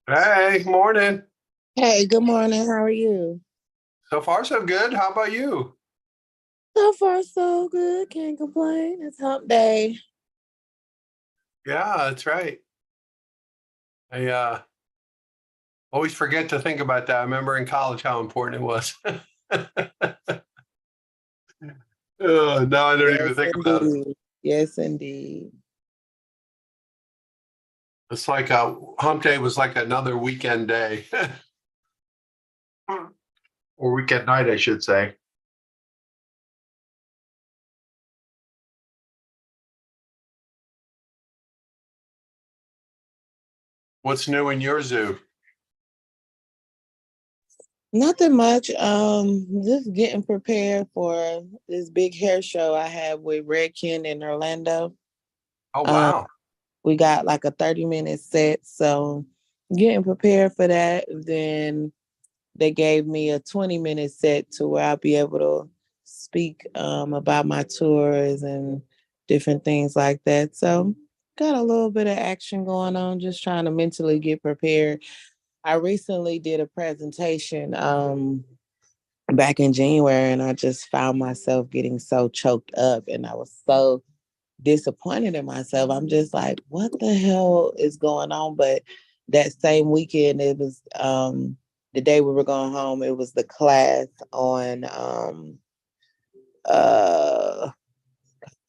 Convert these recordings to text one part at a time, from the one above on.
Hey, morning. Hey, good morning. How are you? So far, so good. How about you? So far, so good. Can't complain. It's hump day. Yeah, that's right. I always forget to think about that. I remember in college how important it was. Now I don't even Yes, think about it. indeed. Yes, indeed. It's like hump day was like another weekend day or weekend night, I should say. What's new in your zoo? Nothing much. Just getting prepared for this big hair show I have with Redken in Orlando. Oh, Um, wow. we got like a 30-minute set, so getting prepared for that. Then they gave me a 20-minute set to where I'll be able to speak about my tours and different things like that. So got a little bit of action going on, just trying to mentally get prepared. I recently did a presentation back in January and I just found myself getting so choked up and I was so disappointed in myself. I'm just like, what the hell is going on? But that same weekend, it was the day we were going home, it was the class on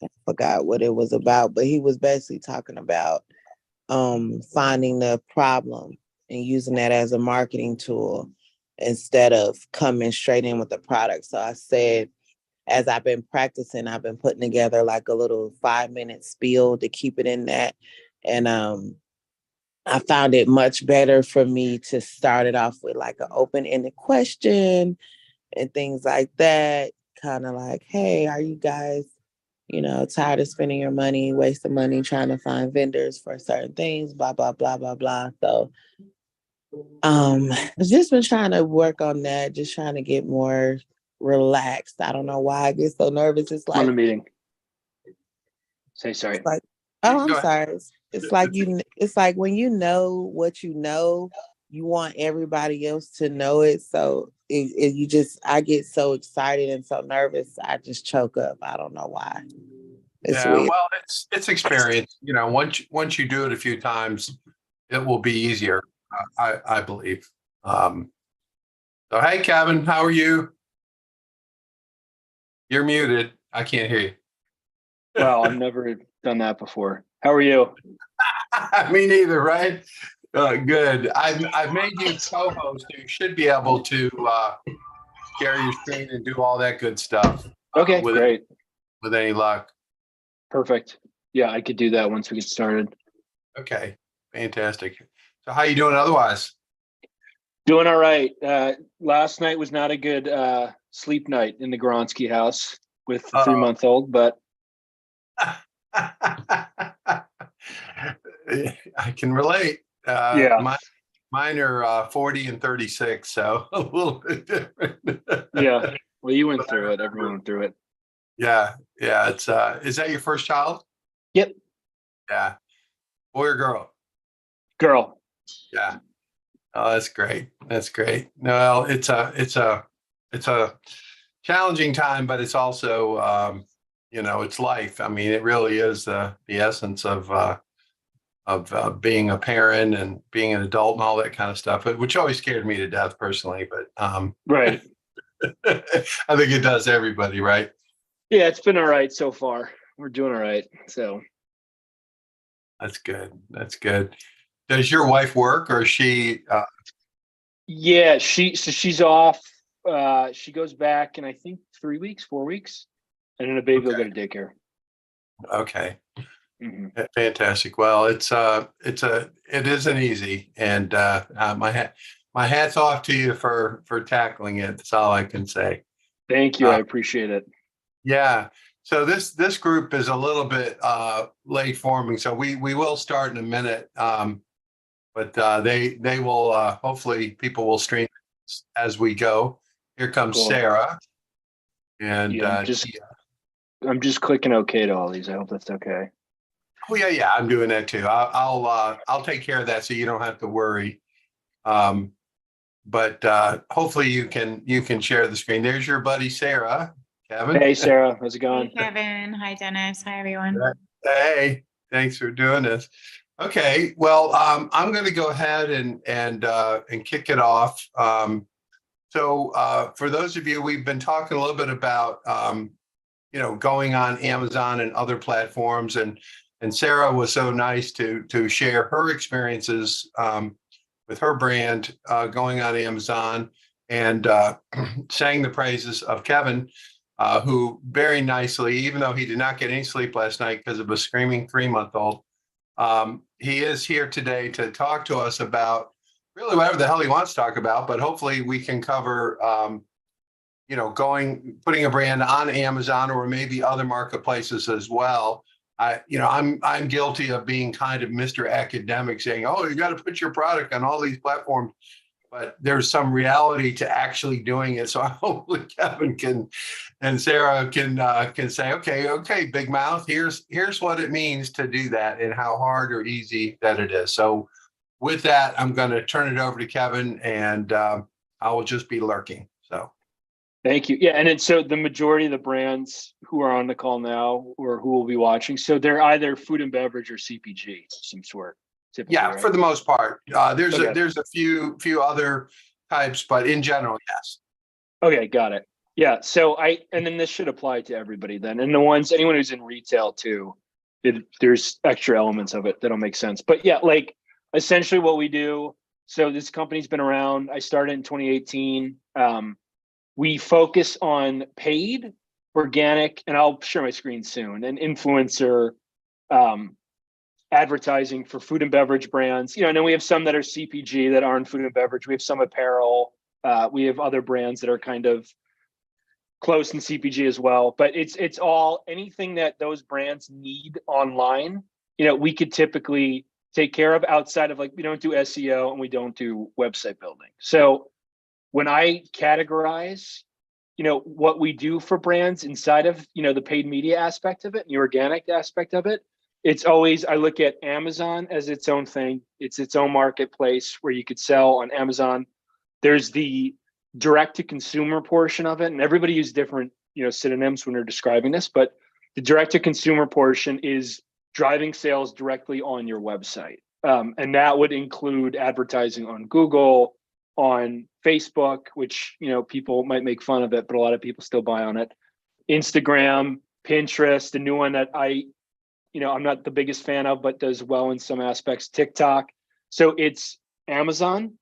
I forgot what it was about, but he was basically talking about finding the problem and using that as a marketing tool instead of coming straight in with the product. So I said, as I've been practicing, I've been putting together like a little 5 minute spiel to keep it in that. And I found it much better for me to start it off with like an open ended question and things like that. Kind of like, hey, are you guys, tired of spending your money, wasting money trying to find vendors for certain things, blah, blah, blah, blah, blah. So I've just been trying to work on that, just trying to get more relaxed. I don't know why I get so nervous. It's On the like meeting. Say it's sorry. like, oh, I'm Go ahead. sorry. It's like it's like when you know what you know, you want everybody else to know it. So I get so excited and so nervous, I just choke up. I don't know why. It's Yeah, weird. well, it's experience. Once you do it a few times, it will be easier. I believe. Um, so, hey, Kevin, how are you? You're muted. I can't hear you. Wow, I've never done that before. How are you? Me neither, right? Good. I've made you co-host. You should be able to share your screen and do all that good stuff Okay, with great. any luck. Perfect. Yeah, I could do that once we get started. Okay, fantastic. So, how you doing otherwise? Doing all right. Last night was not a good sleep night in the Gawronski house with the Uh, 3-month-old, but I can relate. yeah, Mine are 40 and 36, so a little bit different. yeah. Well, you went But I through it. Everyone remember, went through it. yeah, yeah. It's is that your first child? Yep, Yeah, boy or girl? girl. Yeah. Oh, that's great. That's great. No, it's a challenging time, but it's also it's life. I mean, it really is the essence of being a parent and being an adult and all that kind of stuff, which always scared me to death personally. But Right. I think it does everybody, right? Yeah, it's been all right so far. We're doing all right. So That's good. That's good. Does your wife work or is she? yeah, she's off. She goes back in I think 3 weeks, 4 weeks, and then the baby will go Okay. to daycare. Okay. Hmm. Fantastic. Well, it isn't easy, and my hat's off to you for tackling it. That's all I can say. Thank you. Uh, I appreciate it. yeah. So this group is a little bit late forming, so we will start in a minute. But they will hopefully people will stream as we go. Here comes Cool. Sarah, and Yeah, I'm just clicking OK to all these. I hope that's okay. oh yeah, I'm doing that too. I'll take care of that so you don't have to worry. But hopefully you can share the screen. There's your buddy Sarah, Kevin. Hey, Sarah, how's it going? Hey, Kevin. Hi, Dennis. Hi, everyone. Hey, thanks for doing this. Okay, well, I'm going to go ahead and kick it off. So for those of you, we've been talking a little bit about going on Amazon and other platforms, and Sarah was so nice to share her experiences with her brand going on Amazon, and sang the praises of Kevin, who very nicely, even though he did not get any sleep last night because of a screaming 3-month-old, he is here today to talk to us about really whatever the hell he wants to talk about, but hopefully we can cover, putting a brand on Amazon or maybe other marketplaces as well. I'm guilty of being kind of Mr. Academic, saying, "Oh, you got to put your product on all these platforms," but there's some reality to actually doing it. So hopefully Kevin and Sarah can say, okay, big mouth, here's what it means to do that and how hard or easy that it is. So with that, I'm going to turn it over to Kevin, and I will just be lurking. So. Thank you. Yeah, and so the majority of the brands who are on the call now or who will be watching, so they're either food and beverage or CPG of some sort. Yeah, right? for the most part. There's Okay. a few other types, but in general, yes. Okay, got it. Yeah, so and then this should apply to everybody then. And anyone who's in retail too, there's extra elements of it that'll make sense. But yeah, like essentially what we do, so this company's been around, I started in 2018. We focus on paid, organic, and I'll share my screen soon, and influencer advertising for food and beverage brands. And then we have some that are CPG that aren't food and beverage. We have some apparel. We have other brands that are kind of close in CPG as well. But it's all anything that those brands need online. We could typically take care of outside of, like, we don't do SEO and we don't do website building. So when I categorize, what we do for brands inside of, the paid media aspect of it and the organic aspect of it, it's always, I look at Amazon as its own thing. It's its own marketplace where you could sell on Amazon. There's the direct to consumer portion of it, and everybody uses different, synonyms when they're describing this, but the direct to consumer portion is driving sales directly on your website. And that would include advertising on Google, on Facebook, which, people might make fun of it, but a lot of people still buy on it. Instagram, Pinterest, the new one that I'm not the biggest fan of, but does well in some aspects, TikTok. So it's Amazon.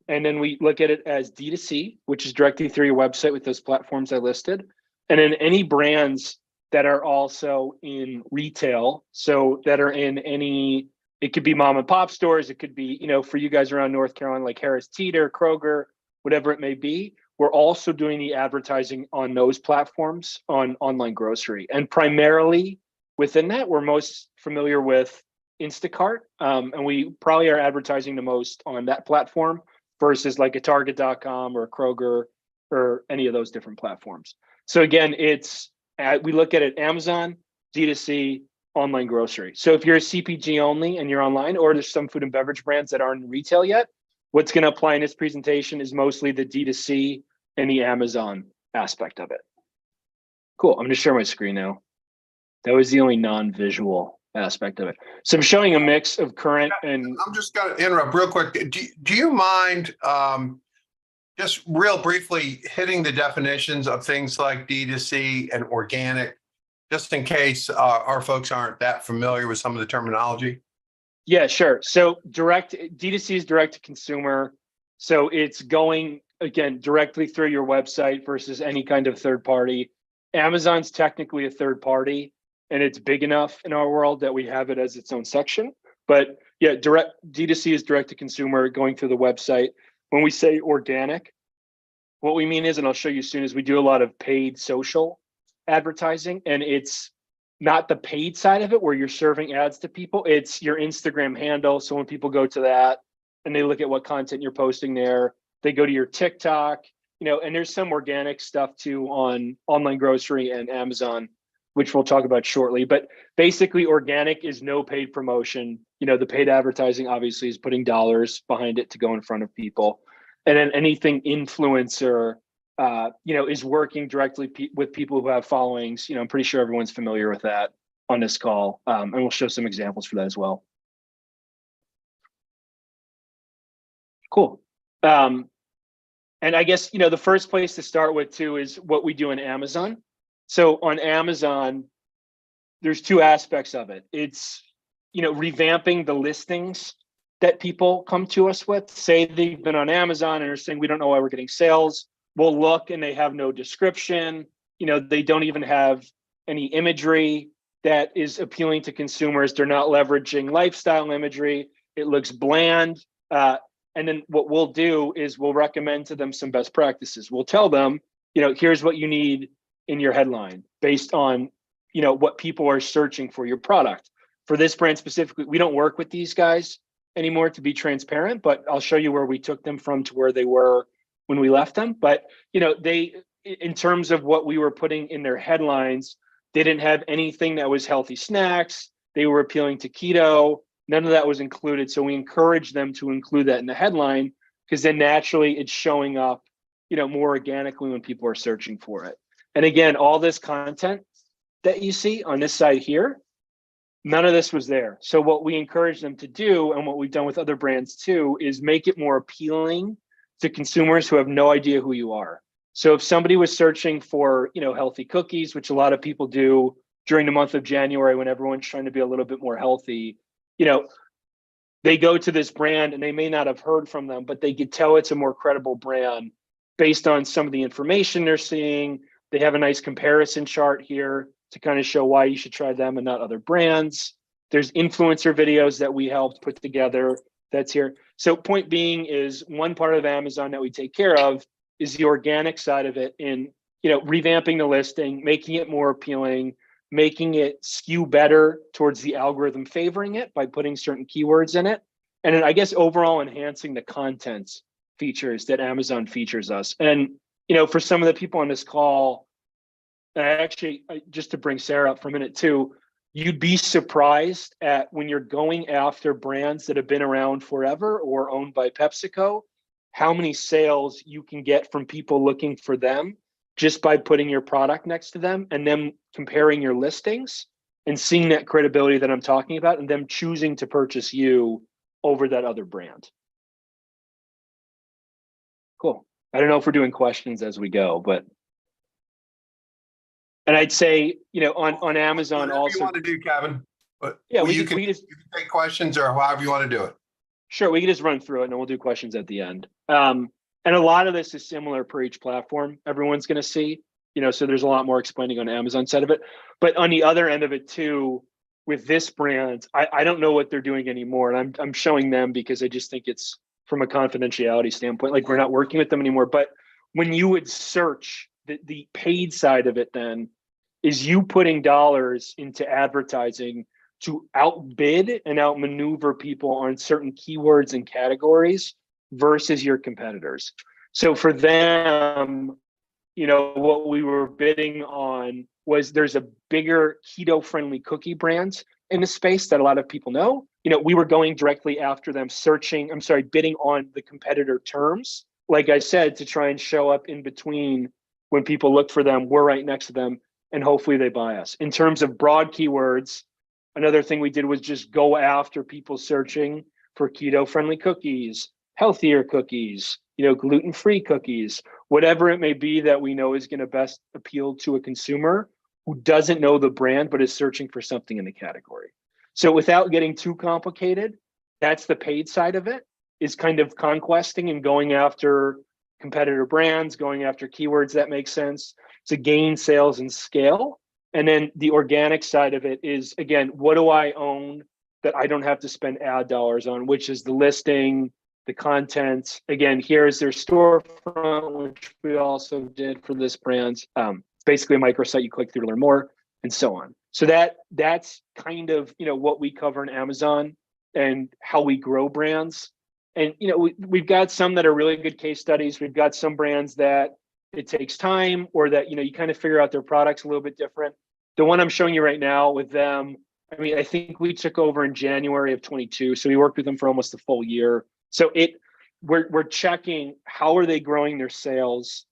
And then we look at it as D2C, which is directly through your website with those platforms I listed. And then any brands that are also in retail, so that are in any, it could be mom and pop stores. It could be, for you guys around North Carolina, like Harris Teeter, Kroger, whatever it may be. We're also doing the advertising on those platforms on online grocery. And primarily within that, we're most familiar with Instacart. And we probably are advertising the most on that platform versus like a Target.com or a Kroger or any of those different platforms. So again, we look at it Amazon, D2C, online grocery. So if you're a CPG only and you're online, or there's some food and beverage brands that aren't in retail yet, what's going to apply in this presentation is mostly the D2C and the Amazon aspect of it. Cool. I'm going to share my screen now. That was the only non-visual aspect of it. So I'm showing a mix of current and... I'm just going to interrupt real quick. Do you mind just real briefly hitting the definitions of things like D2C and organic, just in case our folks aren't that familiar with some of the terminology? Yeah, sure. So D2C is direct to consumer. So it's going, again, directly through your website versus any kind of third party. Amazon's technically a third party, and it's big enough in our world that we have it as its own section. But yeah, D2C is direct to consumer, going through the website. When we say organic, what we mean is, and I'll show you soon, is we do a lot of paid social advertising, and it's not the paid side of it where you're serving ads to people. It's your Instagram handle. So when people go to that and they look at what content you're posting there, they go to your TikTok, and there's some organic stuff too on online grocery and Amazon which we'll talk about shortly. But basically, organic is no paid promotion. The paid advertising obviously is putting dollars behind it to go in front of people. And then anything influencer, is working directly with people who have followings. I'm pretty sure everyone's familiar with that on this call. And we'll show some examples for that as well. Cool. And I guess, the first place to start with too is what we do in Amazon. So on Amazon, there's two aspects of it. It's, revamping the listings that people come to us with. Say they've been on Amazon and are saying, we don't know why we're getting sales. We'll look and they have no description. They don't even have any imagery that is appealing to consumers. They're not leveraging lifestyle imagery. It looks bland. And then what we'll do is we'll recommend to them some best practices. We'll tell them, here's what you need in your headline based on, what people are searching for your product. For this brand specifically, we don't work with these guys anymore, to be transparent, but I'll show you where we took them from to where they were when we left them. But, they, in terms of what we were putting in their headlines, they didn't have anything that was healthy snacks. They were appealing to keto. None of that was included. So we encourage them to include that in the headline, because then naturally it's showing up, more organically when people are searching for it. And again, all this content that you see on this side here, none of this was there. So what we encourage them to do, and what we've done with other brands too, is make it more appealing to consumers who have no idea who you are. So if somebody was searching for, healthy cookies, which a lot of people do during the month of January when everyone's trying to be a little bit more healthy, they go to this brand and they may not have heard from them, but they could tell it's a more credible brand based on some of the information they're seeing. They have a nice comparison chart here to kind of show why you should try them and not other brands. There's influencer videos that we helped put together that's here. So point being is, one part of Amazon that we take care of is the organic side of it in, revamping the listing, making it more appealing, making it skew better towards the algorithm favoring it by putting certain keywords in it. And then I guess overall enhancing the content features that Amazon features us. And, for some of the people on this call, just to bring Sarah up for a minute too, you'd be surprised at when you're going after brands that have been around forever or owned by PepsiCo, how many sales you can get from people looking for them just by putting your product next to them and them comparing your listings and seeing that credibility that I'm talking about and them choosing to purchase you over that other brand. Cool. I don't know if we're doing questions as we go, but. And I'd say, on Amazon Whatever also. you want to do, Kevin. But Yeah, you can take questions or however you want to do it. Sure, we can just run through it and then we'll do questions at the end. And a lot of this is similar per each platform. Everyone's going to see, so there's a lot more explaining on the Amazon side of it. But on the other end of it too, with this brand, I don't know what they're doing anymore. And I'm showing them because I just think it's from a confidentiality standpoint, like we're not working with them anymore. But when you would search the paid side of it, then is you putting dollars into advertising to outbid and outmaneuver people on certain keywords and categories versus your competitors. So for them, what we were bidding on was there's a bigger keto-friendly cookie brand in the space that a lot of people know. We were going directly after them, bidding on the competitor terms. Like I said, to try and show up in between when people look for them, we're right next to them, and hopefully they buy us. In terms of broad keywords, another thing we did was just go after people searching for keto-friendly cookies, healthier cookies, gluten-free cookies, whatever it may be that we know is going to best appeal to a consumer who doesn't know the brand but is searching for something in the category. So without getting too complicated, that's the paid side of it, is kind of conquesting and going after competitor brands, going after keywords that make sense to gain sales and scale. And then the organic side of it is, again, what do I own that I don't have to spend ad dollars on, which is the listing, the content. Again, here's their storefront, which we also did for this brand. It's basically a microsite you click through to learn more, and so on. So that's kind of what we cover in Amazon and how we grow brands. And we've got some that are really good case studies. We've got some brands that it takes time, or that you kind of figure out their products a little bit different. The one I'm showing you right now with them, I mean, I think we took over in January of 22. So we worked with them for almost a full year. So we're checking how are they growing their sales?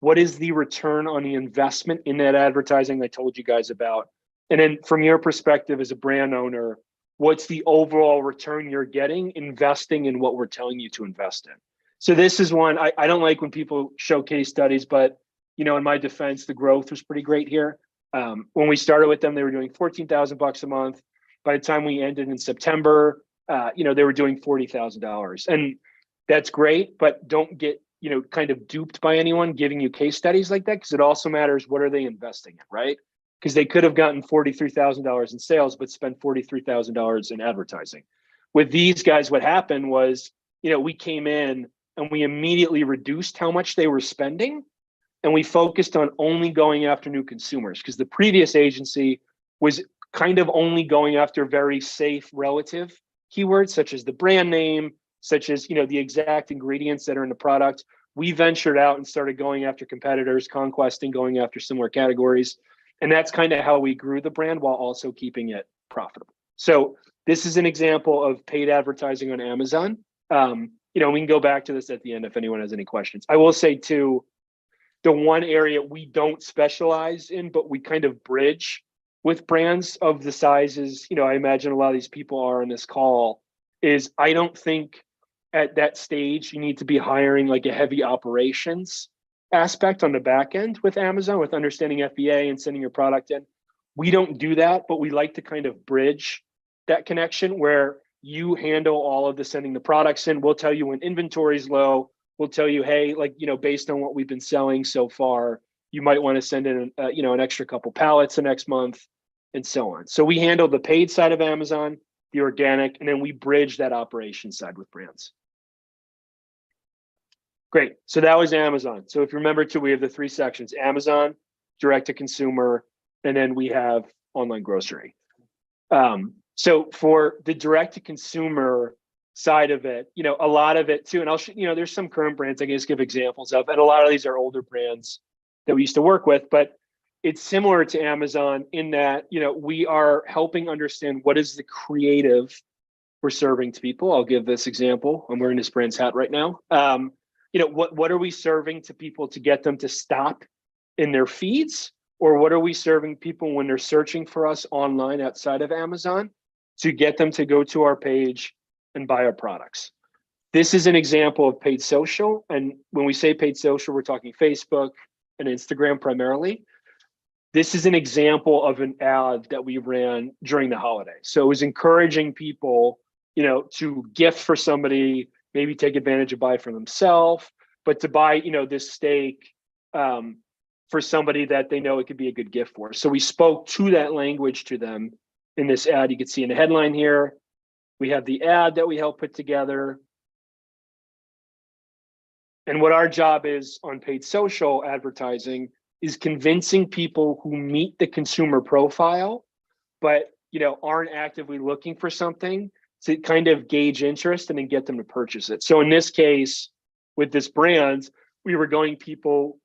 What is the return on the investment in that advertising I told you guys about? And then from your perspective as a brand owner, what's the overall return you're getting investing in what we're telling you to invest in? So this is one, I don't like when people show case studies, but in my defense, the growth was pretty great here. When we started with them, they were doing $14,000 a month. By the time we ended in September, they were doing $40,000. And that's great, but don't get, kind of duped by anyone giving you case studies like that, because it also matters what are they investing in, right? Because they could have gotten $43,000 in sales, but spent $43,000 in advertising. With these guys, what happened was, we came in and we immediately reduced how much they were spending. And we focused on only going after new consumers, because the previous agency was kind of only going after very safe relative keywords, such as the brand name, such as, the exact ingredients that are in the product. We ventured out and started going after competitors, conquesting, going after similar categories. And that's kind of how we grew the brand while also keeping it profitable. So this is an example of paid advertising on Amazon. We can go back to this at the end if anyone has any questions. I will say too, the one area we don't specialize in, but we kind of bridge with brands of the sizes, I imagine a lot of these people are on this call, is I don't think at that stage you need to be hiring like a heavy operations aspect on the back end with Amazon, with understanding FBA and sending your product in. We don't do that, but we like to kind of bridge that connection where you handle all of the sending the products in. We'll tell you when inventory is low. We'll tell you, hey, based on what we've been selling so far, you might want to send in, an extra couple pallets the next month, and so on. So we handle the paid side of Amazon, the organic, and then we bridge that operation side with brands. Great. So that was Amazon. So if you remember too, we have the three sections: Amazon, direct to consumer, and then we have online grocery. So for the direct to consumer side of it, a lot of it too, and there's some current brands I can just give examples of, and a lot of these are older brands that we used to work with, but it's similar to Amazon in that, we are helping understand what is the creative we're serving to people. I'll give this example. I'm wearing this brand's hat right now. What are we serving to people to get them to stop in their feeds? Or what are we serving people when they're searching for us online outside of Amazon to get them to go to our page and buy our products? This is an example of paid social. And when we say paid social, we're talking Facebook and Instagram primarily. This is an example of an ad that we ran during the holiday. So it was encouraging people, to gift for somebody, maybe take advantage of buy for themselves, but to buy, this steak for somebody that they know it could be a good gift for. So we spoke to that language to them in this ad. You can see in the headline here, we have the ad that we helped put together. And what our job is on paid social advertising is convincing people who meet the consumer profile, but aren't actively looking for something, to kind of gauge interest and then get them to purchase it. So in this case, with this brand, we were going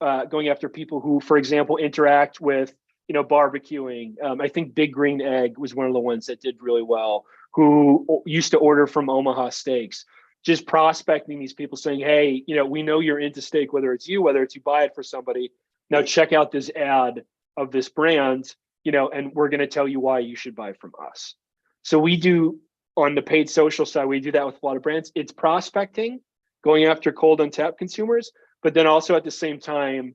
after people who, for example, interact with, barbecuing. I think Big Green Egg was one of the ones that did really well, who used to order from Omaha Steaks. Just prospecting these people saying, hey, we know you're into steak, whether it's you buy it for somebody. Now check out this ad of this brand, and we're going to tell you why you should buy from us. So we do, on the paid social side, we do that with a lot of brands. It's prospecting, going after cold untapped consumers, but then also at the same time,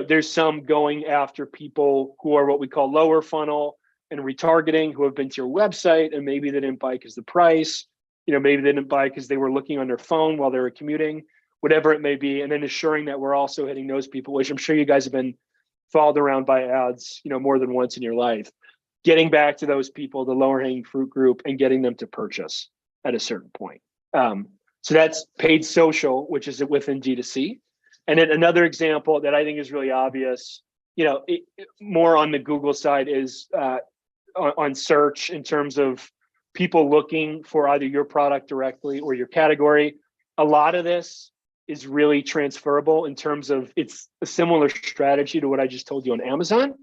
there's some going after people who are what we call lower funnel and retargeting, who have been to your website and maybe they didn't buy because the price, maybe they didn't buy because they were looking on their phone while they were commuting, whatever it may be. And then assuring that we're also hitting those people, which I'm sure you guys have been followed around by ads, more than once in your life. Getting back to those people, the lower hanging fruit group, and getting them to purchase at a certain point. So that's paid social, which is within D2C. And then another example that I think is really obvious, more on the Google side, is on search, in terms of people looking for either your product directly or your category. A lot of this is really transferable in terms of, it's a similar strategy to what I just told you on Amazon.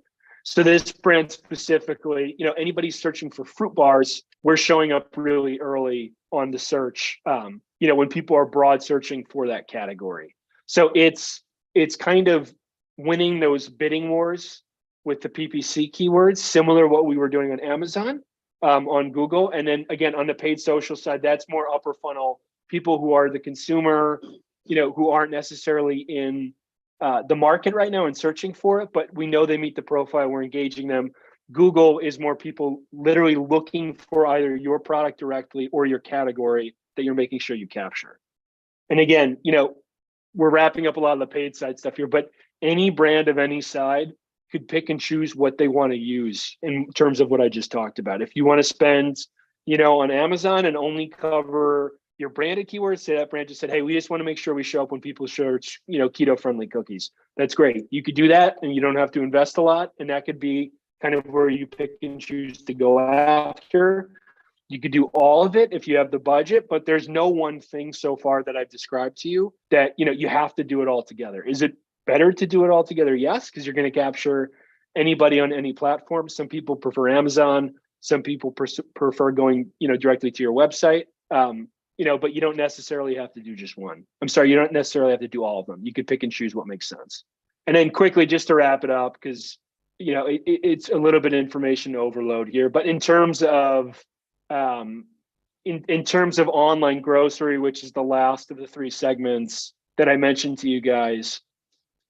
So this brand specifically, anybody searching for fruit bars, we're showing up really early on the search, when people are broad searching for that category. So it's kind of winning those bidding wars with the PPC keywords, similar to what we were doing on Amazon, on Google. And then again, on the paid social side, that's more upper funnel, people who are the consumer, who aren't necessarily in the market right now and searching for it, but we know they meet the profile, we're engaging them. Google is more people literally looking for either your product directly or your category that you're making sure you capture. And again, we're wrapping up a lot of the paid side stuff here, but any brand of any side could pick and choose what they want to use in terms of what I just talked about. If you want to spend, on Amazon and only cover your branded keywords, say that brand just said, hey, we just want to make sure we show up when people search, keto-friendly cookies. That's great. You could do that and you don't have to invest a lot. And that could be kind of where you pick and choose to go after. You could do all of it if you have the budget, but there's no one thing so far that I've described to you that, you have to do it all together. Is it better to do it all together? Yes, because you're going to capture anybody on any platform. Some people prefer Amazon. Some people prefer going, directly to your website. But you don't necessarily have to do just one. I'm sorry, you don't necessarily have to do all of them. You could pick and choose what makes sense. And then quickly, just to wrap it up, because it's a little bit of information overload here. But in terms of in terms of online grocery, which is the last of the three segments that I mentioned to you guys,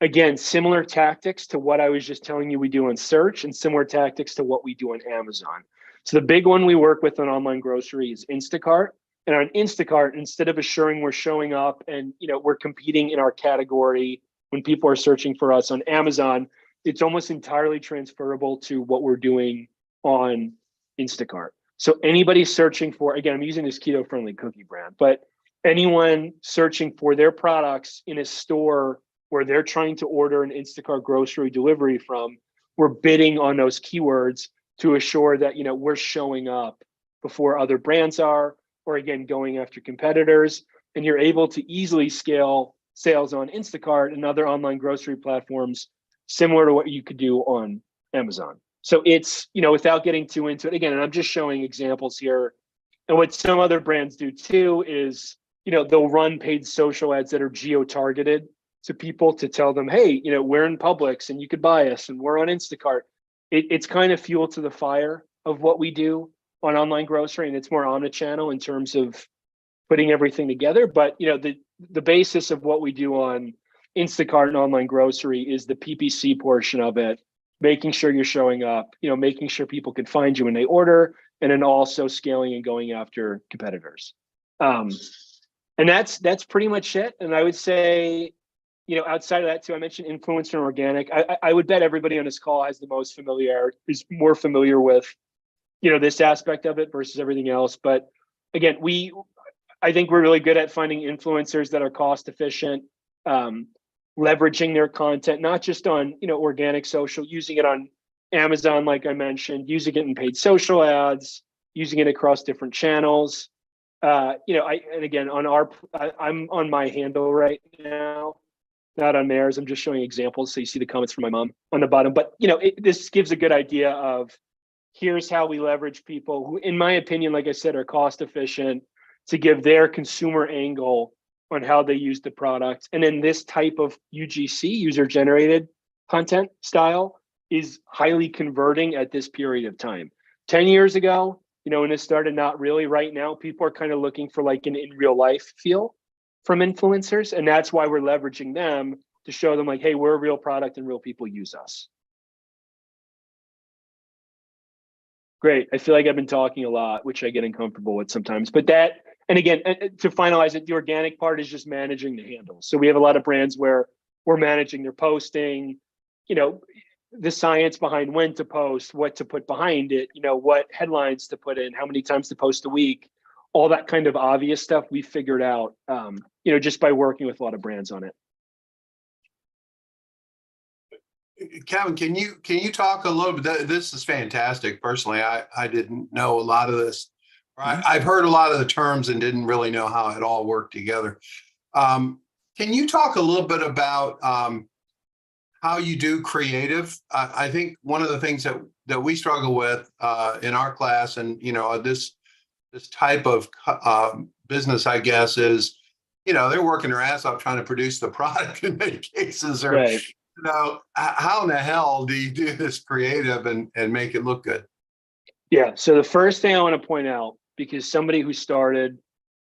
again, similar tactics to what I was just telling you we do on search, and similar tactics to what we do on Amazon. So the big one we work with on online grocery is Instacart. And on Instacart, instead of assuring we're showing up and we're competing in our category when people are searching for us on Amazon, it's almost entirely transferable to what we're doing on Instacart. So anybody searching for, again, I'm using this keto-friendly cookie brand, but anyone searching for their products in a store where they're trying to order an Instacart grocery delivery from, we're bidding on those keywords to assure that we're showing up before other brands are, or again, going after competitors, and you're able to easily scale sales on Instacart and other online grocery platforms, similar to what you could do on Amazon. So it's, without getting too into it, again, and I'm just showing examples here. And what some other brands do too is, they'll run paid social ads that are geo-targeted to people to tell them, hey, we're in Publix and you could buy us and we're on Instacart. It's kind of fuel to the fire of what we do on online grocery, and it's more omnichannel in terms of putting everything together. But the basis of what we do on Instacart and online grocery is the PPC portion of it, making sure you're showing up, making sure people can find you when they order, and then also scaling and going after competitors. And that's pretty much it. And I would say, outside of that too, I mentioned influencer and organic. I would bet everybody on this call has is more familiar with this aspect of it versus everything else. But again, I think we're really good at finding influencers that are cost efficient, leveraging their content, not just on, organic social, using it on Amazon, like I mentioned, using it in paid social ads, using it across different channels. I'm on my handle right now, not on theirs. I'm just showing examples. So you see the comments from my mom on the bottom, but this gives a good idea of, here's how we leverage people who, in my opinion, like I said, are cost efficient to give their consumer angle on how they use the product. And then this type of UGC, user generated content style, is highly converting at this period of time. 10 years ago, when it started, not really. Right now, people are kind of looking for like an in real life feel from influencers. And that's why we're leveraging them to show them like, hey, we're a real product and real people use us. Great. I feel like I've been talking a lot, which I get uncomfortable with sometimes. But that, and again, to finalize it, the organic part is just managing the handles. So we have a lot of brands where we're managing their posting, the science behind when to post, what to put behind it, what headlines to put in, how many times to post a week, all that kind of obvious stuff we figured out, just by working with a lot of brands on it. Kevin, can you talk a little bit? This is fantastic. Personally, I didn't know a lot of this. I've heard a lot of the terms and didn't really know how it all worked together. Can you talk a little bit about how you do creative. I think one of the things that we struggle with in our class, and this type of business, I guess, is they're working their ass off trying to produce the product in many cases, or Right. how in the hell do you do this creative and make it look good? Yeah. So the first thing I want to point out, because somebody who started,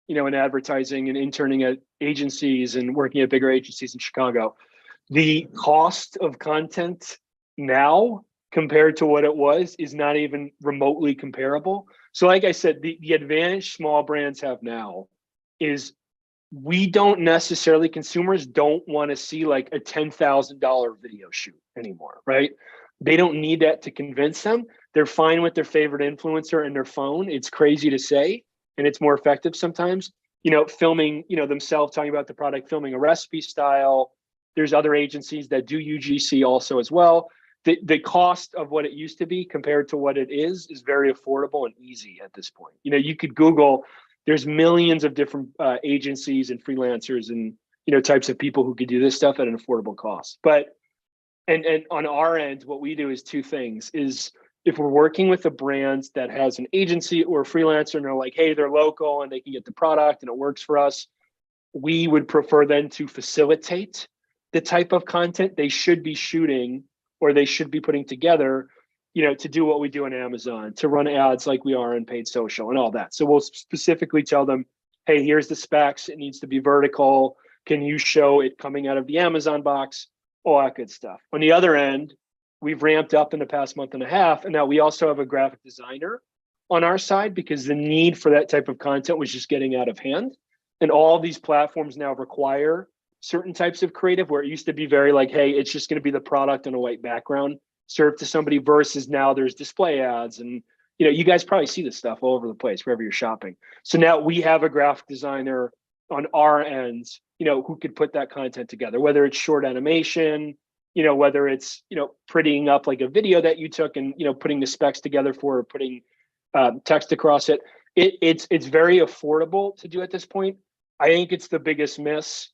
in advertising and interning at agencies and working at bigger agencies in Chicago, the cost of content now compared to what it was is not even remotely comparable. So like I said, the advantage small brands have now is consumers don't want to see like a $10,000 video shoot anymore, right? They don't need that to convince them. They're fine with their favorite influencer and their phone. It's crazy to say, and it's more effective sometimes. Filming, themselves talking about the product, filming a recipe style. There's other agencies that do UGC also as well. The cost of what it used to be compared to what it is very affordable and easy at this point. You could Google, there's millions of different agencies and freelancers and types of people who could do this stuff at an affordable cost. But and on our end, what we do is two things. Is if we're working with a brand that has an agency or a freelancer and they're like, hey, they're local and they can get the product and it works for us, we would prefer them to facilitate the type of content they should be shooting or they should be putting together, to do what we do on Amazon, to run ads like we are in paid social and all that. So we'll specifically tell them, hey, here's the specs. It needs to be vertical. Can you show it coming out of the Amazon box? All that good stuff. On the other end, we've ramped up in the past month and a half. And now we also have a graphic designer on our side because the need for that type of content was just getting out of hand. And all these platforms now require certain types of creative where it used to be very like, hey, it's just going to be the product on a white background served to somebody versus now there's display ads. And, you guys probably see this stuff all over the place, wherever you're shopping. So now we have a graphic designer on our end, who could put that content together, whether it's short animation, whether it's, prettying up like a video that you took and, putting the specs together for, or putting text across it. It's very affordable to do at this point. I think it's the biggest miss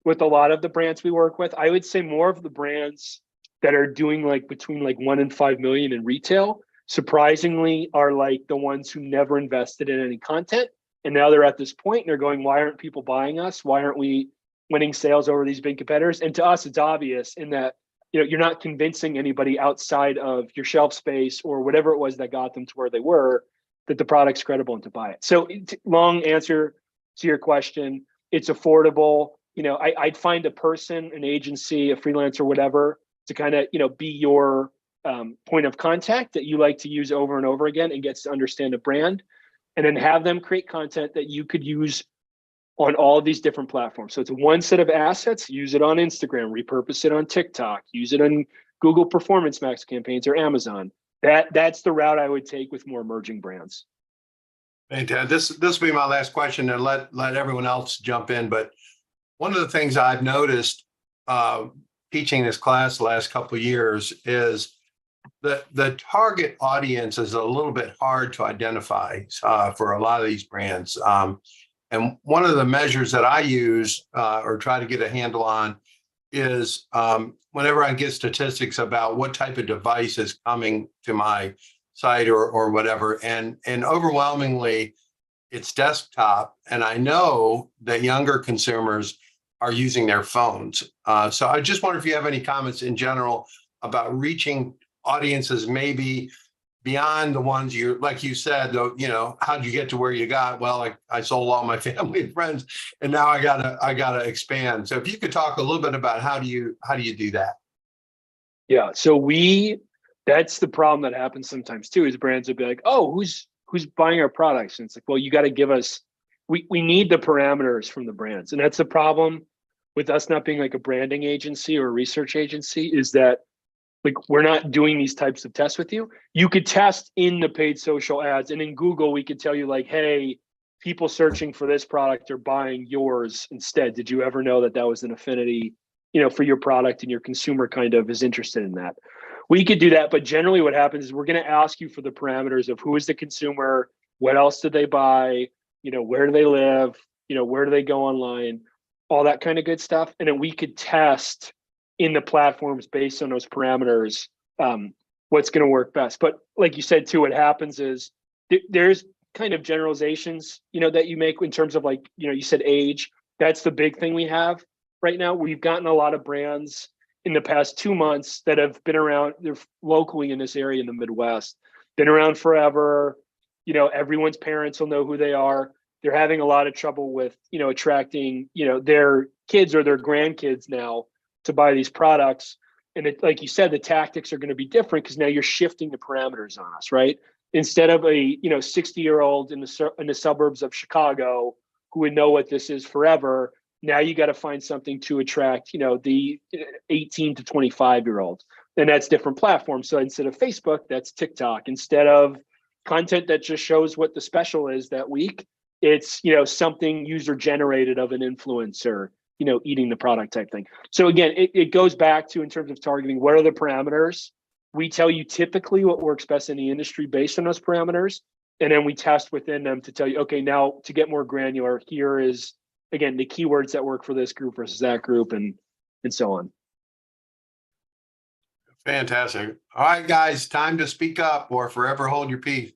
with a lot of the brands we work with. I would say more of the brands that are doing like between like 1 and 5 million in retail, surprisingly, are like the ones who never invested in any content. And now they're at this point and they're going, why aren't people buying us? Why aren't we winning sales over these big competitors? And to us, it's obvious in that, you're not convincing anybody outside of your shelf space or whatever it was that got them to where they were, that the product's credible and to buy it. So long answer to your question, it's affordable. I'd find a person, an agency, a freelancer, whatever, to kind of, be your point of contact that you like to use over and over again and gets to understand a brand, and then have them create content that you could use on all of these different platforms. So it's one set of assets, use it on Instagram, repurpose it on TikTok, use it on Google Performance Max campaigns or Amazon. That's the route I would take with more emerging brands. Hey, Ted, this will be my last question and let everyone else jump in. But one of the things I've noticed teaching this class the last couple of years is that the target audience is a little bit hard to identify for a lot of these brands. And one of the measures that I use or try to get a handle on is whenever I get statistics about what type of device is coming to my site or whatever, and overwhelmingly it's desktop. And I know that younger consumers are using their phones. So I just wonder if you have any comments in general about reaching audiences maybe beyond the ones like you said, though, how'd you get to where you got? Well, I sold all my family and friends, and now I gotta expand. So if you could talk a little bit about how do you do that? Yeah. So that's the problem that happens sometimes too, is brands will be like, oh, who's buying our products? And it's like, well, you got to give us, we need the parameters from the brands. And that's the problem with us not being like a branding agency or a research agency, is that like, we're not doing these types of tests with you. You could test in the paid social ads, and in Google, we could tell you like, hey, people searching for this product are buying yours instead. Did you ever know that was an affinity, for your product, and your consumer kind of is interested in that? We could do that, but generally what happens is we're going to ask you for the parameters of who is the consumer, what else did they buy, where do they live, where do they go online, all that kind of good stuff. And then we could test in the platforms based on those parameters, what's going to work best. But like you said too, what happens is there's kind of generalizations, that you make in terms of like, you said age. That's the big thing we have right now. We've gotten a lot of brands in the past 2 months that have been around. They're locally in this area in the Midwest, been around forever. Everyone's parents will know who they are. They're having a lot of trouble with, attracting, their kids or their grandkids now to buy these products. And like you said, the tactics are going to be different because now you're shifting the parameters on us, right? Instead of a 60-year-old in the suburbs of Chicago who would know what this is forever, now you got to find something to attract, the 18 to 25-year-old, and that's different platforms. So instead of Facebook, that's TikTok. Instead of content that just shows what the special is that week, it's something user generated of an influencer, eating the product type thing. So again, it goes back to, in terms of targeting, what are the parameters? We tell you typically what works best in the industry based on those parameters. And then we test within them to tell you, okay, now to get more granular, here is, again, the keywords that work for this group versus that group, and so on. Fantastic. All right, guys, time to speak up or forever hold your peace.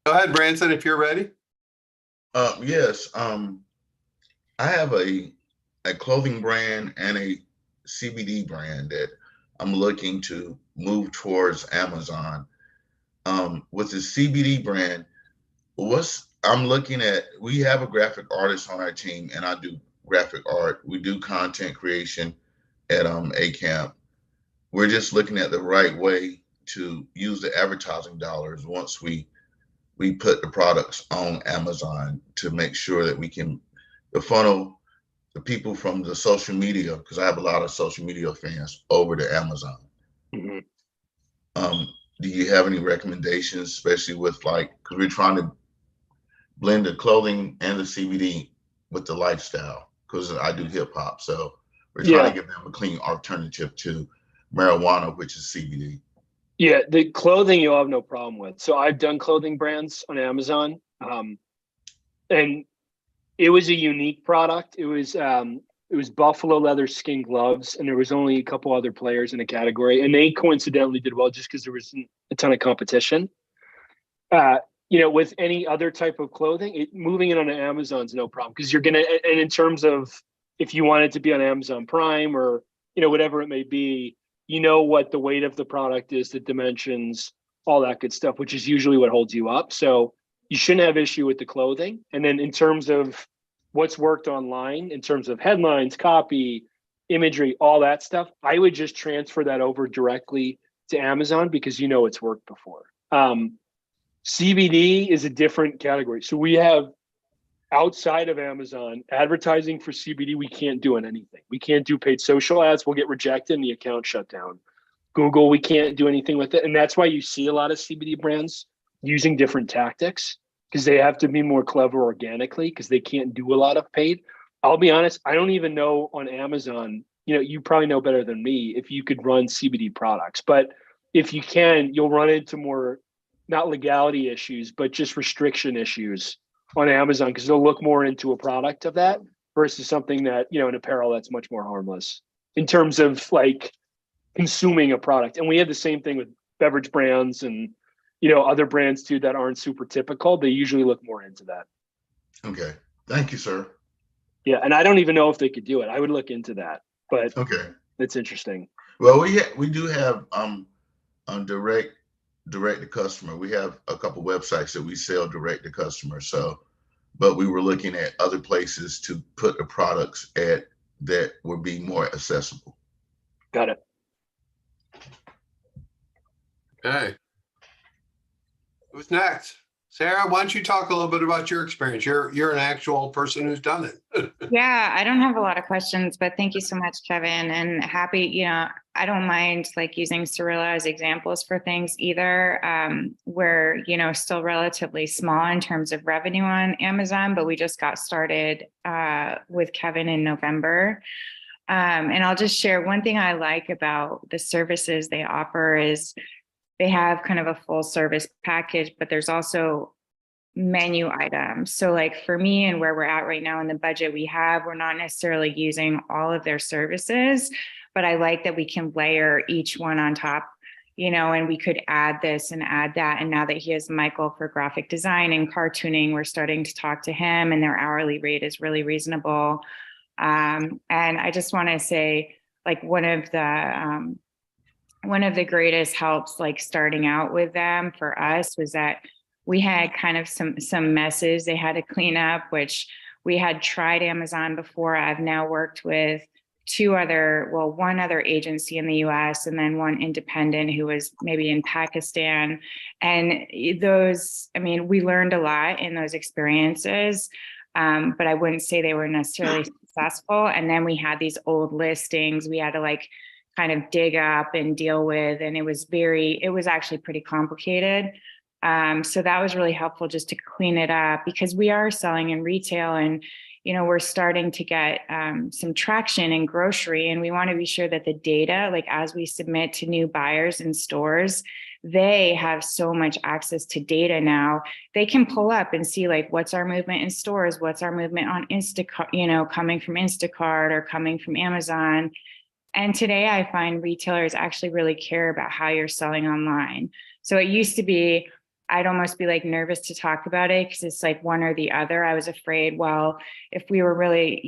Go ahead, Branson, if you're ready. Yes. I have a clothing brand and a CBD brand that I'm looking to move towards Amazon. With the CBD brand, I'm looking at, we have a graphic artist on our team, and I do graphic art. We do content creation at ACAMP. We're just looking at the right way to use the advertising dollars once we put the products on Amazon, to make sure that we can funnel the people from the social media, because I have a lot of social media fans, over to Amazon. Mm-hmm. Do you have any recommendations, especially with because we're trying to blend the clothing and the CBD with the lifestyle, because I do hip hop. So we're trying to give them a clean alternative to marijuana, which is CBD. Yeah, the clothing you'll have no problem with. So I've done clothing brands on Amazon, and it was a unique product. It was buffalo leather skin gloves, and there was only a couple other players in the category, and they coincidentally did well just because there wasn't a ton of competition. With any other type of clothing, moving it onto Amazon's no problem, because you're gonna. And in terms of if you wanted to be on Amazon Prime or whatever it may be, what the weight of the product is, the dimensions, all that good stuff, which is usually what holds you up. So you shouldn't have issue with the clothing. And then in terms of what's worked online, in terms of headlines, copy, imagery, all that stuff, I would just transfer that over directly to Amazon, because it's worked before. CBD is a different category. So we have, outside of Amazon, advertising for CBD, we can't do on anything. We can't do paid social ads. We'll get rejected and the account shut down. Google, we can't do anything with it. And that's why you see a lot of CBD brands using different tactics, because they have to be more clever organically, because they can't do a lot of paid. I'll be honest, I don't even know on Amazon, you probably know better than me, if you could run CBD products. But if you can, you'll run into more, not legality issues, but just restriction issues on Amazon, because they'll look more into a product of that versus something that, an apparel that's much more harmless in terms of consuming a product. And we have the same thing with beverage brands and, other brands too that aren't super typical. They usually look more into that. Okay. Thank you, sir. Yeah. And I don't even know if they could do it. I would look into that, but okay, it's interesting. Well, we do have direct to customer. We have a couple websites that we sell direct to customer. So, but we were looking at other places to put the products at that would be more accessible. Got it. Okay. Who's next? Sarah, why don't you talk a little bit about your experience? You're an actual person who's done it. Yeah, I don't have a lot of questions, but thank you so much, Kevin. And happy, I don't mind using Cirilla as examples for things either. We're, still relatively small in terms of revenue on Amazon, but we just got started with Kevin in November. And I'll just share one thing I like about the services they offer is they have kind of a full service package, but there's also menu items. So like for me and where we're at right now in the budget we have, we're not necessarily using all of their services, but I like that we can layer each one on top, and we could add this and add that. And now that he has Michael for graphic design and cartooning, we're starting to talk to him and their hourly rate is really reasonable. And I just want to say, like, one of the greatest helps, like starting out with them for us, was that we had kind of some messes they had to clean up, which we had tried Amazon before. I've now worked with one other agency in the US and then one independent who was maybe in Pakistan. And we learned a lot in those experiences, but I wouldn't say they were necessarily successful. And then we had these old listings we had to like kind of dig up and deal with. And it was actually pretty complicated. So that was really helpful just to clean it up, because we are selling in retail and, we're starting to get some traction in grocery, and we want to be sure that the data, like as we submit to new buyers in stores, they have so much access to data now. They can pull up and see like what's our movement in stores, what's our movement on Instacart, coming from Instacart or coming from Amazon. And today I find retailers actually really care about how you're selling online. So it used to be, I'd almost be like nervous to talk about it because it's like one or the other. I was afraid, well, if we were really,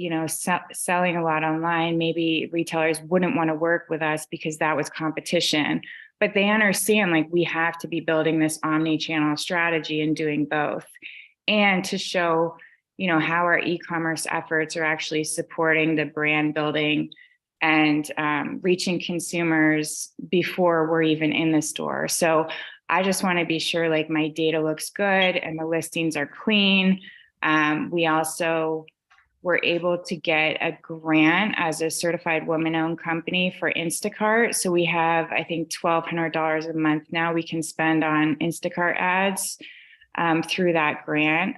selling a lot online, maybe retailers wouldn't want to work with us because that was competition. But they understand like we have to be building this omni-channel strategy and doing both. And to show, how our e-commerce efforts are actually supporting the brand building and reaching consumers before we're even in the store. So I just want to be sure like my data looks good and the listings are clean. We also were able to get a grant as a certified woman-owned company for Instacart. So we have, I think, $1,200 a month now we can spend on Instacart ads through that grant.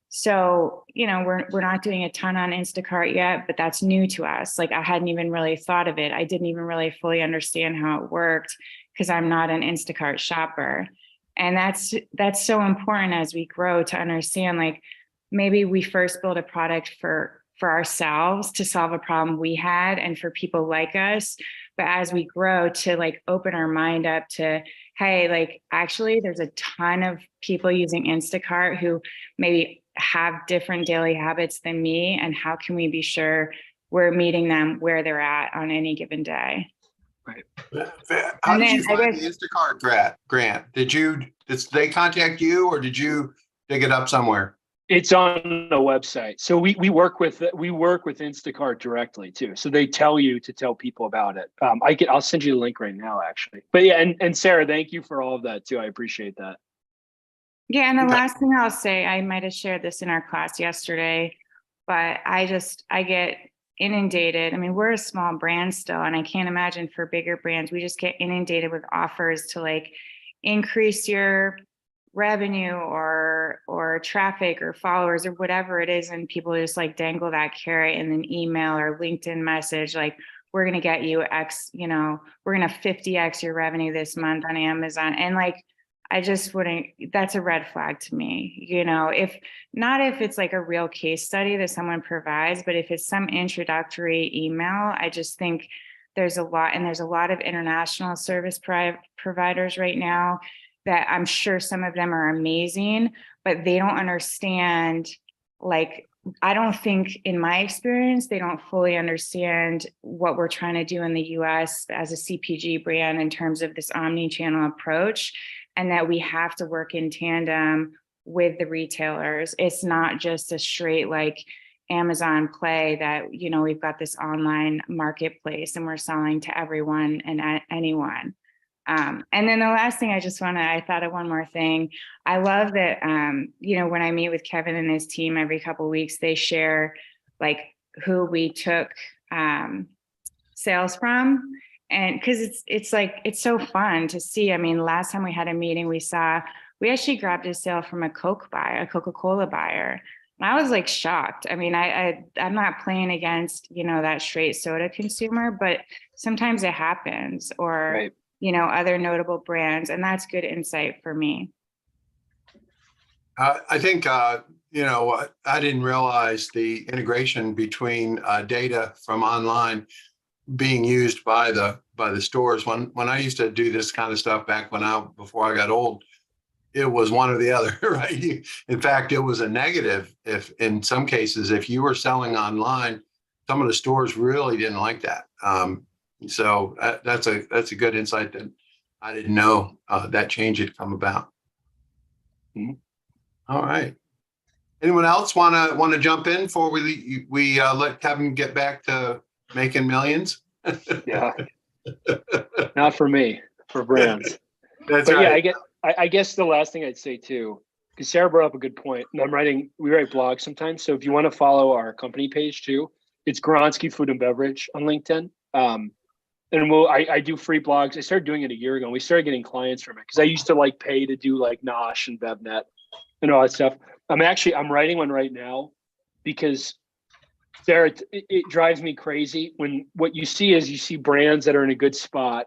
So, we're not doing a ton on Instacart yet, but that's new to us. Like I hadn't even really thought of it. I didn't even really fully understand how it worked because I'm not an Instacart shopper. And that's so important as we grow to understand, like maybe we first build a product for ourselves to solve a problem we had and for people like us. But as we grow to like open our mind up to, hey, like actually there's a ton of people using Instacart who maybe have different daily habits than me. And how can we be sure we're meeting them where they're at on any given day? Right. How did you find the Instacart grant? Did they contact you or did you dig it up somewhere? It's on a website. So we work with Instacart directly too. So they tell you to tell people about it. I'll send you the link right now, actually. But yeah, and Sarah, thank you for all of that too. I appreciate that. Yeah, and the last thing I'll say, I might have shared this in our class yesterday, but I get inundated. I mean, we're a small brand still, and I can't imagine for bigger brands, we just get inundated with offers to like increase your revenue or traffic or followers or whatever it is. And people just like dangle that carrot in an email or LinkedIn message, like, we're going to get you X, we're going to 50X your revenue this month on Amazon. And like, I just wouldn't, that's a red flag to me, if it's like a real case study that someone provides, but if it's some introductory email, I just think there's a lot of international service providers right now that I'm sure some of them are amazing, but they don't understand, like, I don't think in my experience, they don't fully understand what we're trying to do in the US as a CPG brand in terms of this omni-channel approach, and that we have to work in tandem with the retailers. It's not just a straight like Amazon play that, we've got this online marketplace and we're selling to everyone and anyone. And then the last thing I thought of one more thing. I love that, when I meet with Kevin and his team every couple of weeks, they share like who we took sales from. And because it's like, it's so fun to see. I mean, last time we had a meeting, we actually grabbed a sale from a Coca-Cola buyer. I was like shocked. I mean, I'm not playing against, that straight soda consumer, but sometimes it happens, or, Right. Other notable brands. And that's good insight for me. I think, I didn't realize the integration between data from online being used by the stores. When I used to do this kind of stuff back before I got old, it was one or the other, right? In fact, it was a negative. If in some cases, if you were selling online, some of the stores really didn't like that. So that's a good insight that I didn't know that change had come about. Mm-hmm. All right. Anyone else want to jump in before we let Kevin get back to making millions? Yeah. Not for me, for brands. That's But right. yeah, I guess the last thing I'd say too, because Sarah brought up a good point. And we write blogs sometimes. So if you want to follow our company page too, it's Gawronski Food and Beverage on LinkedIn. And I do free blogs. I started doing it a year ago. And we started getting clients from it because I used to pay to do Nosh and BevNet and all that stuff. I'm writing one right now because Sarah, it drives me crazy when what you see brands that are in a good spot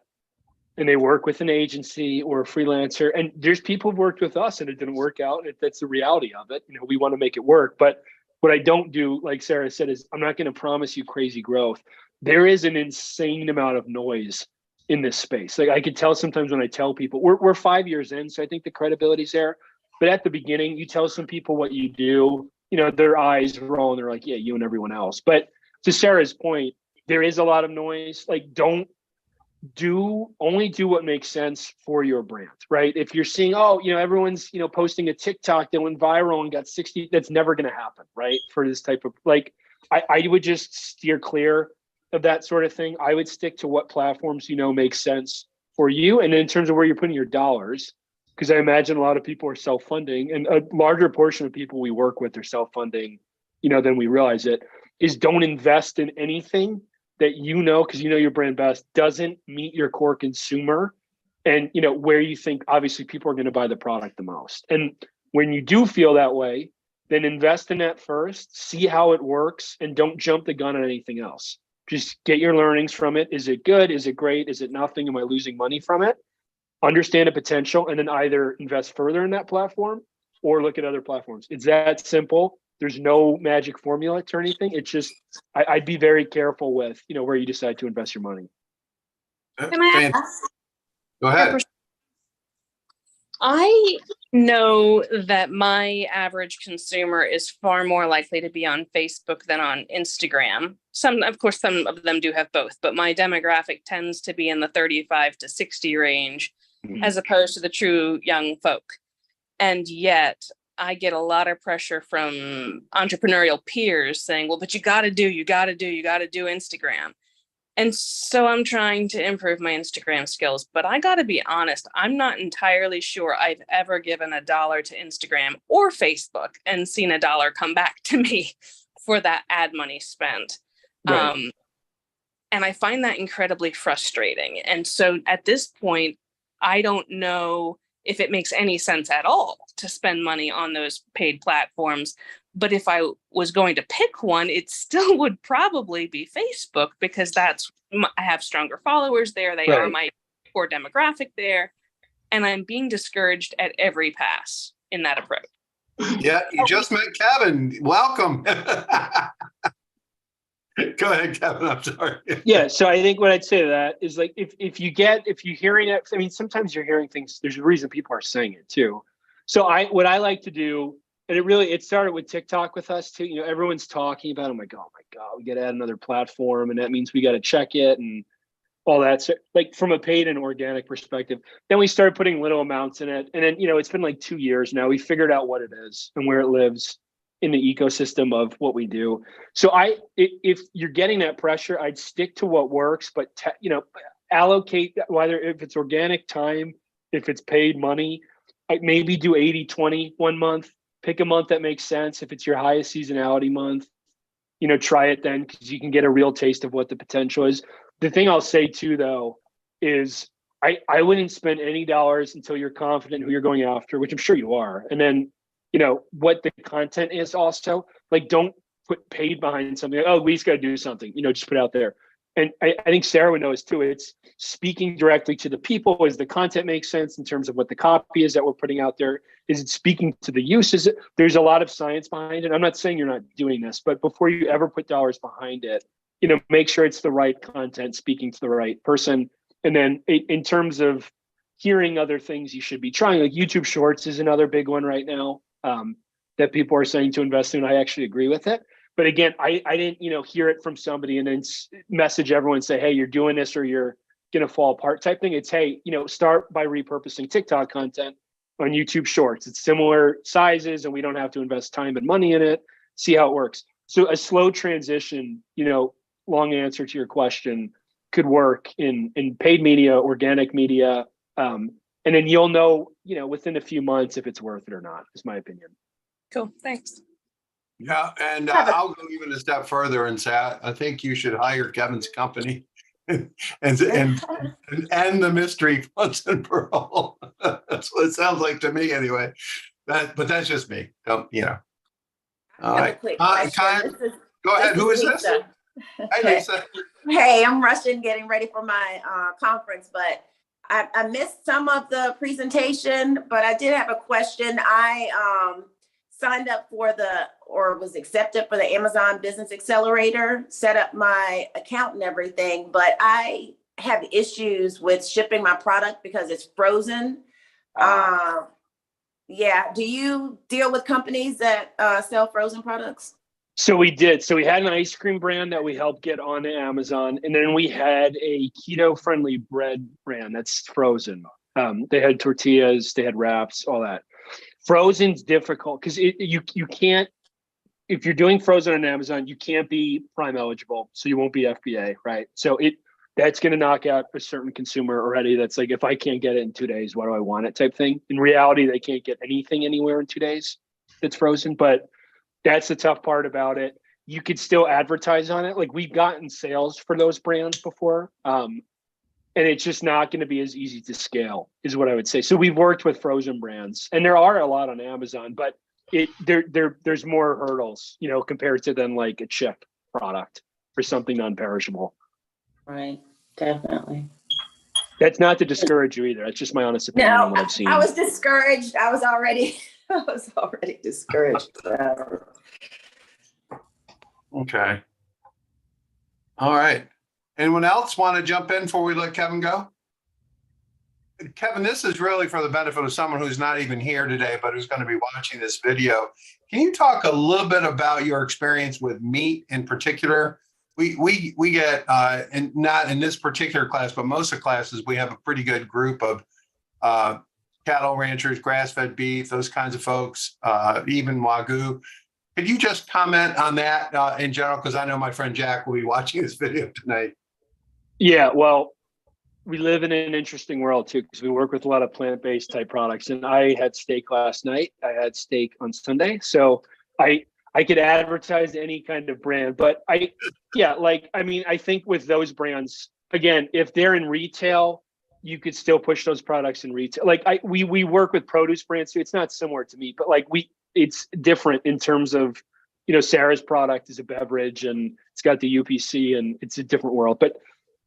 and they work with an agency or a freelancer. And there's people who've worked with us and it didn't work out. That's the reality of it. We want to make it work. But what I don't do, like Sarah said, is I'm not going to promise you crazy growth. There is an insane amount of noise in this space. I could tell sometimes when I tell people, we're 5 years in, so I think the credibility's there. But at the beginning, you tell some people what you do, their eyes roll and they're like, yeah, you and everyone else. But to Sarah's point, there is a lot of noise. Only do what makes sense for your brand, right? If you're seeing, everyone's, posting a TikTok that went viral and got 60, that's never going to happen, right? For this type of, I would just steer clear of that sort of thing. I would stick to what platforms, make sense for you. And in terms of where you're putting your dollars, because I imagine a lot of people are self-funding and a larger portion of people we work with are self-funding, than we realize it, is don't invest in anything that because your brand best doesn't meet your core consumer and where you think obviously people are going to buy the product the most. And when you do feel that way, then invest in that first, see how it works, and don't jump the gun on anything else. Just get your learnings from it. Is it good? Is it great? Is it nothing? Am I losing money from it? Understand the potential and then either invest further in that platform or look at other platforms. It's that simple. There's no magic formula to anything. It's just, I'd be very careful with, where you decide to invest your money. Can I ask? Go ahead. I know that my average consumer is far more likely to be on Facebook than on Instagram. Some of them do have both, but my demographic tends to be in the 35 to 60 range, as opposed to the true young folk. And yet I get a lot of pressure from entrepreneurial peers saying, well, but you got to do Instagram. And so I'm trying to improve my Instagram skills, but I got to be honest, I'm not entirely sure I've ever given $1 to Instagram or Facebook and seen $1 come back to me for that ad money spent. Right. And I find that incredibly frustrating. And so at this point, I don't know if it makes any sense at all to spend money on those paid platforms. But if I was going to pick one, it still would probably be Facebook, because I have stronger followers there. They are my core demographic there. And I'm being discouraged at every pass in that approach. Yeah, you just met Kevin. Welcome. Go ahead, Kevin. I'm sorry. Yeah. So I think what I'd say to that is if you're hearing it, I mean, sometimes you're hearing things, there's a reason people are saying it too. So what I like to do, and it started with TikTok with us too. Everyone's talking about it. I'm like, oh my God, we got to add another platform. And that means we got to check it and all that. So from a paid and organic perspective, then we started putting little amounts in it. And then, it's been 2 years now. We figured out what it is and where it lives in the ecosystem of what we do. So if you're getting that pressure, I'd stick to what works, but allocate, whether if it's organic time, if it's paid money, maybe do 80-20 1 month, pick a month that makes sense. If it's your highest seasonality month, try it then, because you can get a real taste of what the potential is. The thing I'll say too, though, is I wouldn't spend any dollars until you're confident who you're going after, which I'm sure you are. And then what the content is also. Like, don't put paid behind something. Like, oh, we just got to do something, just put it out there. And I think Sarah would know this too. It's speaking directly to the people. Is the content make sense in terms of what the copy is that we're putting out there? Is it speaking to the use? There's a lot of science behind it. I'm not saying you're not doing this, but before you ever put dollars behind it, make sure it's the right content speaking to the right person. And then in terms of hearing other things you should be trying, like YouTube Shorts is another big one right now that people are saying to invest in. I actually agree with it. But again, I didn't, hear it from somebody and then message everyone and say, hey, you're doing this or you're going to fall apart type thing. It's, hey, start by repurposing TikTok content on YouTube Shorts. It's similar sizes and we don't have to invest time and money in it. See how it works. So a slow transition, long answer to your question, could work in paid media, organic media. And then you'll know, within a few months if it's worth it or not, is my opinion. Cool. Thanks. Yeah, and I'll go even a step further and say I think you should hire Kevin's company and the mystery once and for all. That's what it sounds like to me, anyway. But that's just me. All right. Go ahead. Who is this? Hi, Lisa. Hey, I'm rushing, getting ready for my conference, but I missed some of the presentation, but I did have a question. I signed up for was accepted for the Amazon Business Accelerator, set up my account and everything, but I have issues with shipping my product because it's frozen. Yeah. Do you deal with companies that sell frozen products? So we did. So we had an ice cream brand that we helped get on Amazon. And then we had a keto-friendly bread brand that's frozen. They had tortillas, they had wraps, all that. Frozen's difficult because you can't, if you're doing frozen on Amazon, you can't be Prime eligible, so you won't be FBA, right? So that's going to knock out a certain consumer already. That's like, if I can't get it in 2 days, why do I want it type thing? In reality, they can't get anything anywhere in 2 days that's frozen, but that's the tough part about it. You could still advertise on it. Like, we've gotten sales for those brands before. And it's just not going to be as easy to scale, is what I would say. So we've worked with frozen brands, and there are a lot on Amazon, but there's more hurdles, compared to then like a chip product or something non-perishable. Right, definitely. That's not to discourage you either. That's just my honest opinion on what I've seen. I was discouraged. I was already discouraged. Okay. All right. Anyone else want to jump in before we let Kevin go? Kevin, this is really for the benefit of someone who's not even here today, but who's going to be watching this video. Can you talk a little bit about your experience with meat in particular? We get, and not in this particular class, but most of the classes, we have a pretty good group of cattle ranchers, grass-fed beef, those kinds of folks, even Wagyu. Could you just comment on that in general? Because I know my friend Jack will be watching this video tonight. Yeah, well, we live in an interesting world too, because we work with a lot of plant-based type products. And I had steak last night. I had steak on Sunday. So I could advertise any kind of brand, but I think with those brands, again, if they're in retail, you could still push those products in retail. Like we work with produce brands too. It's not similar to meat, but it's different in terms of, Sarah's product is a beverage and it's got the UPC and it's a different world. But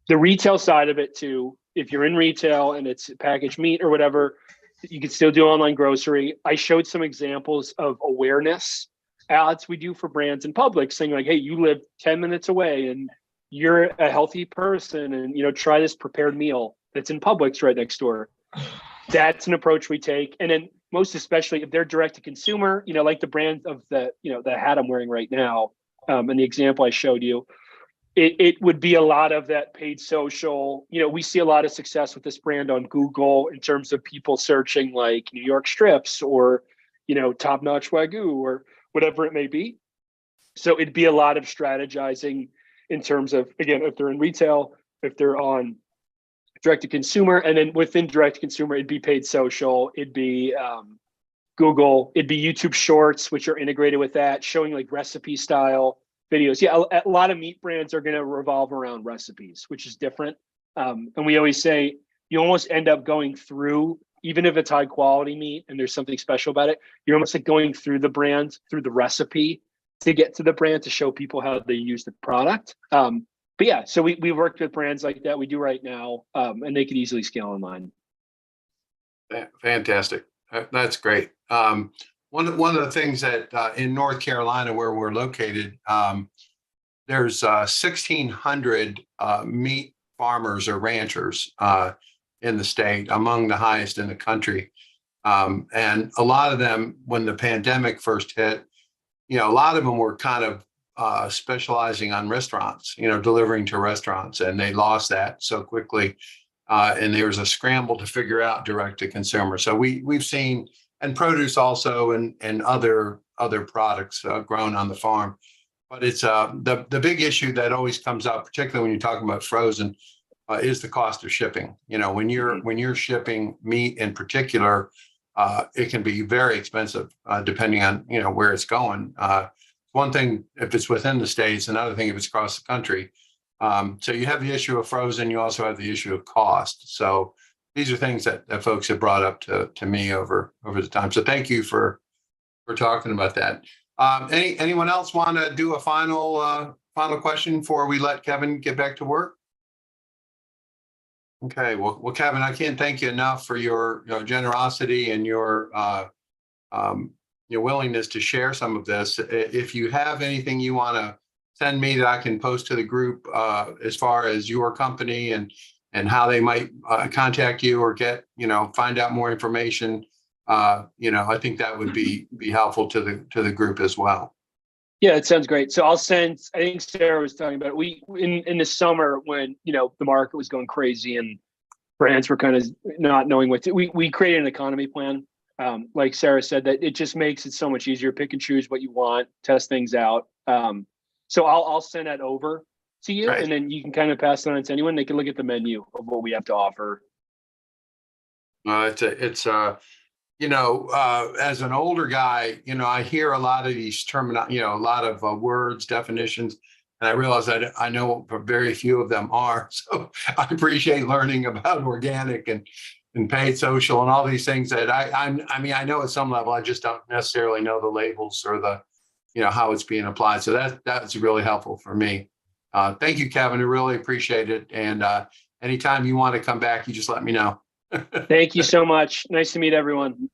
the retail side of it too, if you're in retail and it's packaged meat or whatever, you can still do online grocery. I showed some examples of awareness ads we do for brands in public saying like, hey, you live 10 minutes away and you're a healthy person and, try this prepared meal that's in Publix right next door. That's an approach we take. And then most especially if they're direct to consumer, like the brand of the hat I'm wearing right now, and the example I showed you, it would be a lot of that paid social. We see a lot of success with this brand on Google in terms of people searching like New York strips or, top-notch Wagyu or whatever it may be. So it'd be a lot of strategizing in terms of, again, if they're in retail, if they're on direct to consumer, and then within direct to consumer, it'd be paid social, it'd be Google, it'd be YouTube Shorts, which are integrated with that, showing like recipe style videos. Yeah, a lot of meat brands are going to revolve around recipes, which is different. And we always say you almost end up going through even if it's high quality meat and there's something special about it, you're almost like going through the brand, through the recipe to get to the brand to show people how they use the product. But yeah, so we worked with brands like that. We do right now, and they could easily scale online. Fantastic. That's great. One of the things that in North Carolina, where we're located, there's 1,600 meat farmers or ranchers in the state, among the highest in the country. And a lot of them, when the pandemic first hit, a lot of them were kind of specializing on restaurants, delivering to restaurants, and they lost that so quickly. And there was a scramble to figure out direct to consumer. So we've seen, and produce also, and other products grown on the farm. But it's the big issue that always comes up, particularly when you're talking about frozen, is the cost of shipping. When you're shipping meat in particular, it can be very expensive depending on where it's going. One thing if it's within the states, another thing if it's across the country. So you have the issue of frozen. You also have the issue of cost. So these are things that folks have brought up to me over the time. So thank you for talking about that. Anyone else want to do a final question before we let Kevin get back to work? Okay. Well, Kevin, I can't thank you enough for your generosity and your willingness to share some of this. If you have anything you want to send me that I can post to the group as far as your company and how they might contact you or get, find out more information, I think that would be helpful to the group as well. Yeah, it sounds great. So I'll send, I think Sarah was talking about, in the summer when, the market was going crazy and brands were kind of not knowing what to, we created an economy plan. Like Sarah said, that it just makes it so much easier. Pick and choose what you want, test things out. So I'll send that over to you, right, and then you can kind of pass it on to anyone. They can look at the menu of what we have to offer. It's as an older guy, I hear a lot of these a lot of words, definitions, and I realize that I know very few of them are. So I appreciate learning about organic and paid social and all these things that I know at some level. I just don't necessarily know the labels or the how it's being applied. So that's really helpful for me. Thank you, Kevin. I really appreciate it. And anytime you want to come back, you just let me know. Thank you so much. Nice to meet everyone.